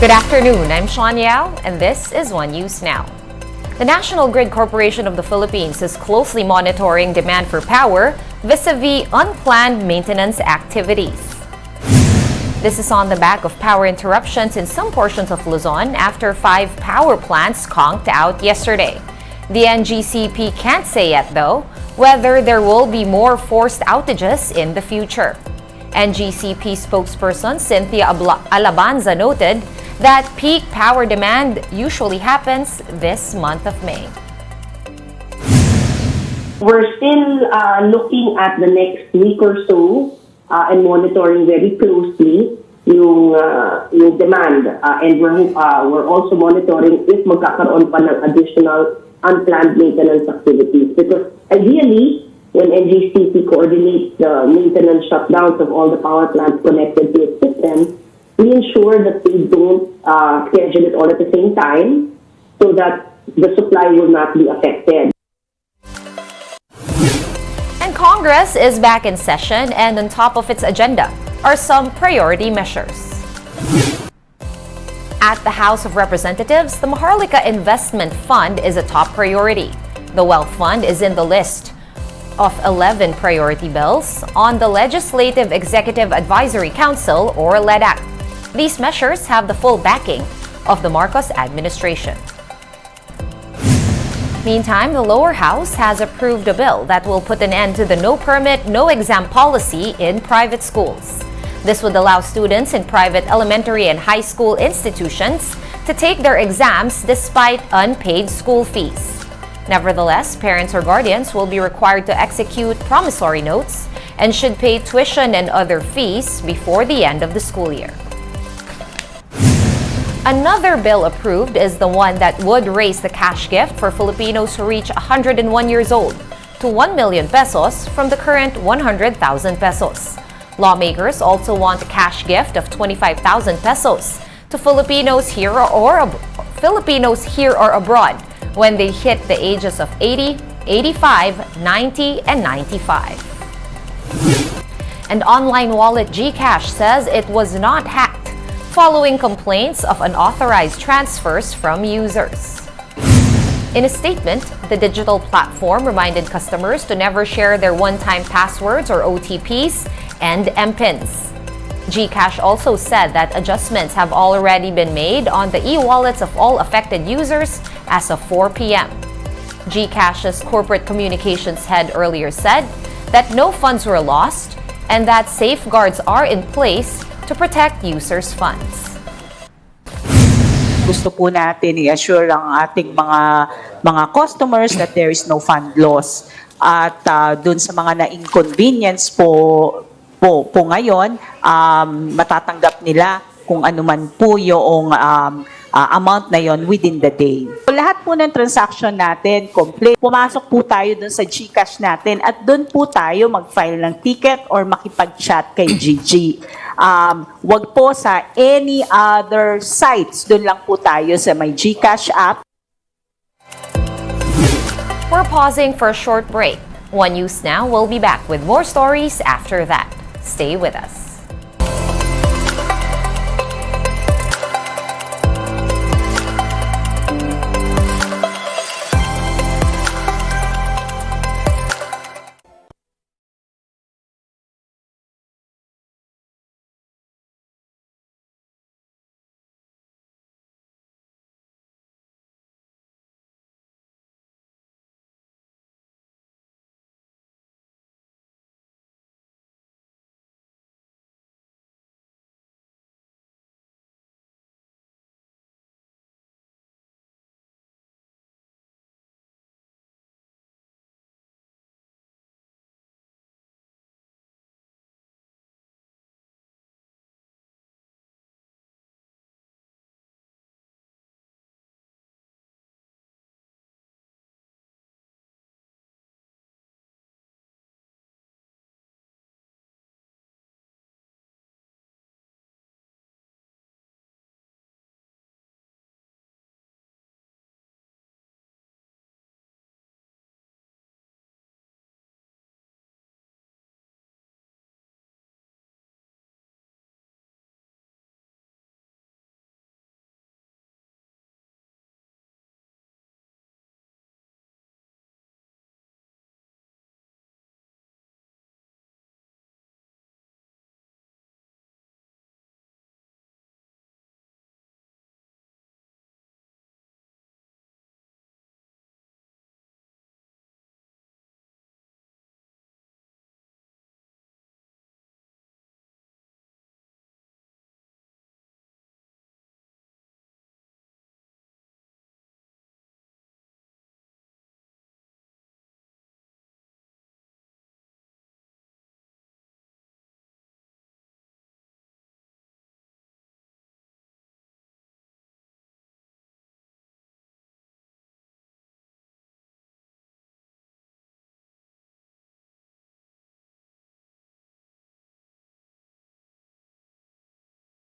Good afternoon, I'm Sean Yao, and this is One News Now. The National Grid Corporation of the Philippines is closely monitoring demand for power vis-a-vis unplanned maintenance activities. This is on the back of power interruptions in some portions of Luzon after 5 power plants conked out yesterday. The NGCP can't say yet, though, whether there will be more forced outages in the future. NGCP spokesperson Cynthia Alabanza noted that peak power demand usually happens this month of May. We're still looking at the next week or so and monitoring very closely yung demand. And we're also monitoring if magkakaroon pa ng additional unplanned maintenance activities. Because ideally, when NGCP coordinates the maintenance shutdowns of all the power plants connected to its system, we ensure that they don't schedule it all at the same time so that the supply will not be affected. And Congress is back in session, and on top of its agenda are some priority measures. At the House of Representatives, the Maharlika Investment Fund is a top priority. The Wealth Fund is in the list of 11 priority bills on the Legislative Executive Advisory Council, or LEDAC. These measures have the full backing of the Marcos administration. Meantime, the lower house has approved a bill that will put an end to the no permit, no exam policy in private schools. This would allow students in private elementary and high school institutions to take their exams despite unpaid school fees. Nevertheless, parents or guardians will be required to execute promissory notes and should pay tuition and other fees before the end of the school year. Another bill approved is the one that would raise the cash gift for Filipinos who reach 101 years old to 1 million pesos from the current 100,000 pesos. Lawmakers also want a cash gift of 25,000 pesos to Filipinos here or abroad when they hit the ages of 80, 85, 90, and 95. And online wallet GCash says it was not hacked following complaints of unauthorized transfers from users. In a statement, the digital platform reminded customers to never share their one-time passwords or OTPs and MPINs. GCash also said that adjustments have already been made on the e-wallets of all affected users as of 4 p.m. GCash's corporate communications head earlier said that no funds were lost and that safeguards are in place to protect users' funds. Gusto po natin i-assure ang ating mga customers that there is no fund loss. At dun sa mga na-inconvenience po ngayon, matatanggap nila kung ano man po yung amount na yon within the day. Lahat po ng transaction natin, complete. Pumasok po tayo dun sa GCash natin at dun po tayo mag-file ng ticket or makipag-chat kay GG. Wag po sa any other sites. Dun lang po tayo sa my GCash app. We're pausing for a short break. One News Now will be back with more stories after that. Stay with us.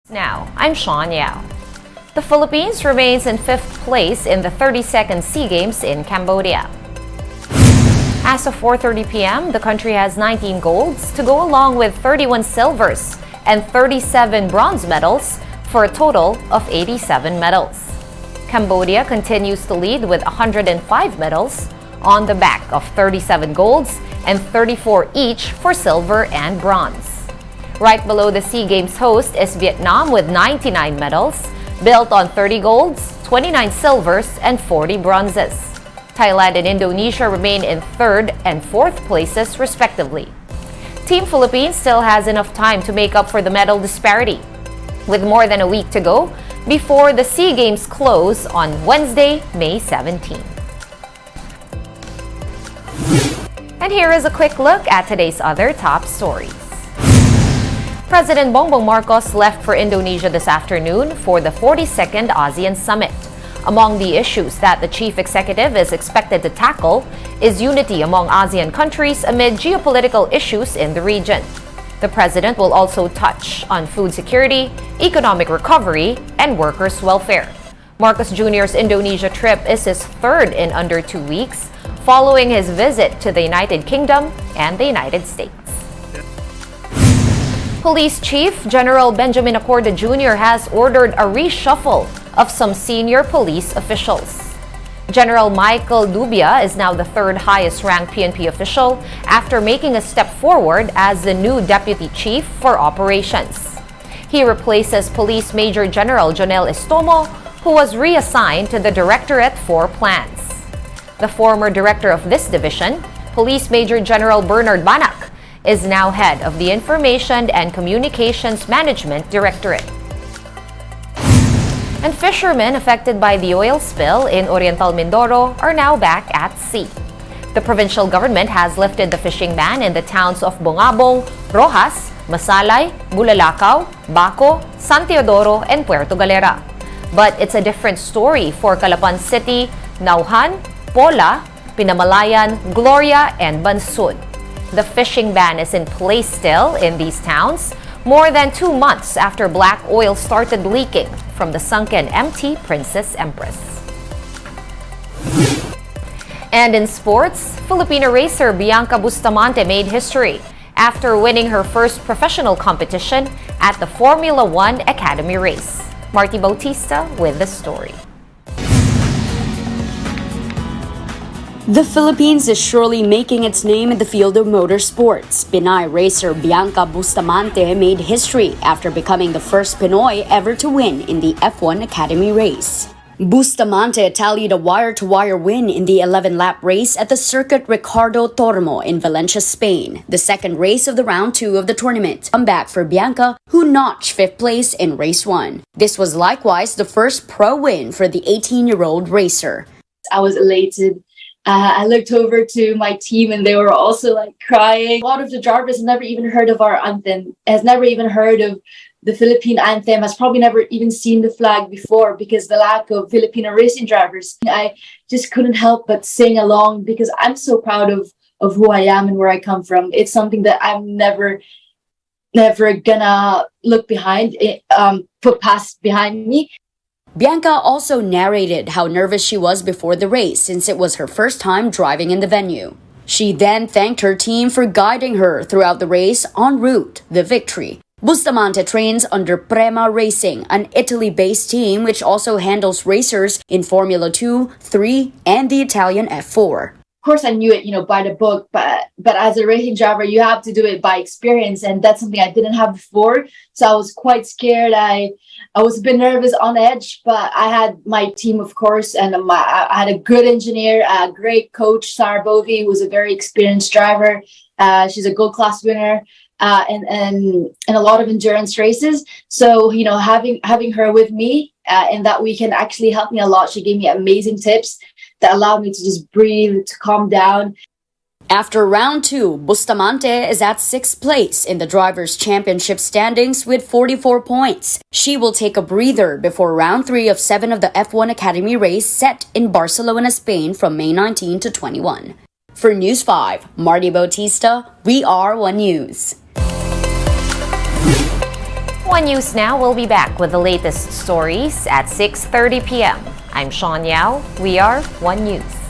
Now, I'm Sean Yao. The Philippines remains in 5th place in the 32nd SEA Games in Cambodia. As of 4:30 p.m., the country has 19 golds to go along with 31 silvers and 37 bronze medals for a total of 87 medals. Cambodia continues to lead with 105 medals on the back of 37 golds and 34 each for silver and bronze. Right below the SEA Games host is Vietnam with 99 medals, built on 30 golds, 29 silvers, and 40 bronzes. Thailand and Indonesia remain in 3rd and 4th places respectively. Team Philippines still has enough time to make up for the medal disparity, with more than a week to go before the SEA Games close on Wednesday, May 17. And here is a quick look at today's other top stories. President Bongbong Marcos left for Indonesia this afternoon for the 42nd ASEAN Summit. Among the issues that the chief executive is expected to tackle is unity among ASEAN countries amid geopolitical issues in the region. The president will also touch on food security, economic recovery, and workers' welfare. Marcos Jr.'s Indonesia trip is his 3rd in under 2 weeks, following his visit to the United Kingdom and the United States. Police Chief General Benjamin Acorda Jr. has ordered a reshuffle of some senior police officials. General Michael Dubia is now the 3rd highest-ranked PNP official after making a step forward as the new deputy chief for operations. He replaces Police Major General Jonel Estomo, who was reassigned to the Directorate for Plans. The former director of this division, Police Major General Bernard Banak, is now head of the Information and Communications Management Directorate. And fishermen affected by the oil spill in Oriental Mindoro are now back at sea. The provincial government has lifted the fishing ban in the towns of Bongabong, Rojas, Masalay, Bulalakaw, Baco, San Teodoro, and Puerto Galera. But it's a different story for Calapan City, Nauhan, Pola, Pinamalayan, Gloria, and Bansud. The fishing ban is in place still in these towns, more than 2 months after black oil started leaking from the sunken MT Princess Empress. And in sports, Filipina racer Bianca Bustamante made history after winning her first professional competition at the Formula One Academy race. Marty Bautista with the story. The Philippines is surely making its name in the field of motorsports. Pinay racer Bianca Bustamante made history after becoming the first Pinoy ever to win in the F1 Academy race. Bustamante tallied a wire-to-wire win in the 11-lap race at the Circuit Ricardo Tormo in Valencia, Spain, the second race of the round 2 of the tournament. Comeback for Bianca, who notched 5th place in race 1. This was likewise the first pro win for the 18-year-old racer. I was elated. I looked over to my team and they were also like crying. A lot of the drivers never even heard of our anthem, has never even heard of the Philippine anthem, has probably never even seen the flag before because the lack of Filipino racing drivers. I just couldn't help but sing along because I'm so proud of who I am and where I come from. It's something that I'm never gonna look behind, put past behind me. Bianca also narrated how nervous she was before the race since it was her first time driving in the venue. She then thanked her team for guiding her throughout the race en route to the victory. Bustamante trains under Prema Racing, an Italy-based team which also handles racers in Formula 2, 3, and the Italian F4. Of course, I knew it, by the book, but as a racing driver, you have to do it by experience, and that's something I didn't have before. So I was quite scared. I was a bit nervous, on edge, but I had my team, of course, and I had a good engineer, a great coach, Sarah Bovey, who was a very experienced driver. She's a gold class winner. And a lot of endurance races. So, having her with me in that weekend actually helped me a lot. She gave me amazing tips that allowed me to just breathe, to calm down. After round 2, Bustamante is at 6th place in the Drivers' Championship standings with 44 points. She will take a breather before round 3 of 7 of the F1 Academy race set in Barcelona, Spain from May 19 to 21. For News 5, Marty Bautista, We Are One News. One News Now will be back with the latest stories at 6:30 p.m. I'm Sean Yao. We are One News.